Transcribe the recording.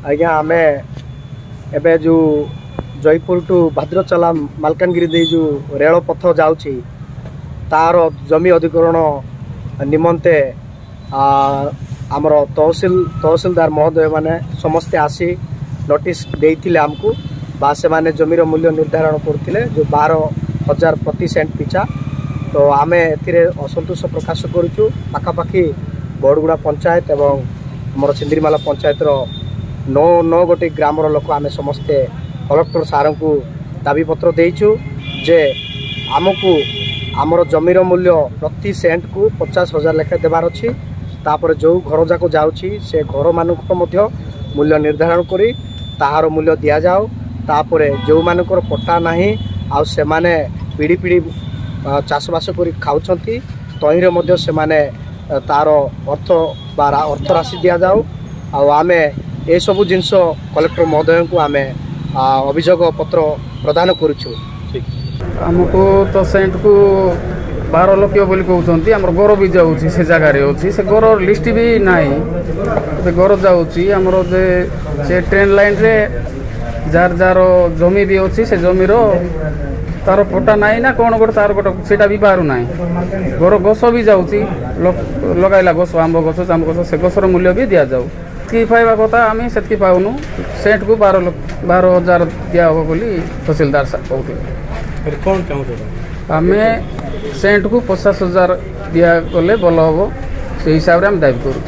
आज्ञा आमे एबे जो जयपुर टू भद्रचला मालकानगिरी दे जो रेल पथ जाउची तार जमी अधिकरण निमंते आमर तहसीलदार महोदय माने समस्ते आसी नोटिस देइथिले हमकू बा से माने जमीर मूल्य निर्धारण करथिले जो 12,000 प्रति सेंट पिछा। तो आमे एथिरे असंतोष प्रकाश करूछु। पाखापाखि बड़गुड़ा पंचायत एवं आमर सिंदरीमाला पंचायत रो 9 गोटी ग्रामर लोक आमे समस्ते कलेक्टर सार को दाबीपत्र देइछु जे आमको आमर जमीर मूल्य प्रति सेंट को 50,000 लेखा देवार अच्छी। तापर जो घर जाक जाउछि से घर मानक मूल्य निर्धारण करी ताहार मूल्य दिया जाओ। तापर जो मानकर पट्टा नाही आउ से माने पीढ़ी पीढ़ी चाषबास कर खाऊछंती तहिरे मध्य से माने तार अर्थ बा अर्थ राशि दिया जाओ। आमे ए सब जिनस कलेक्टर महोदय को आमे अभियोग पत्र प्रदान करुछु। आमको तो सेंट को 12 लाख बोली कहते आम गोर भी जाऊँगी से जगार अच्छी से गोर लिस्ट भी नाई गोर जाऊँगी आमर से ट्रेन लाइन रे जार जार जमी भी अच्छी से जमीर तार पट्टा नाई ना कौन गोटे तार गोटे सेटा भी बाहर ना गोर गछ भी जाऊँगी लगाइला गछ आंब गछ जाम गछ से गछर मूल्य भी दि जाऊ की पाइबा कथा आम से पाऊनु। सेंट को 12,000 दिया हम बोली तहसीलदार कहते कौन चाहते आम सेंट को 50,000 दिया गले भल हम से हिसाब से आम दाबी करूँ।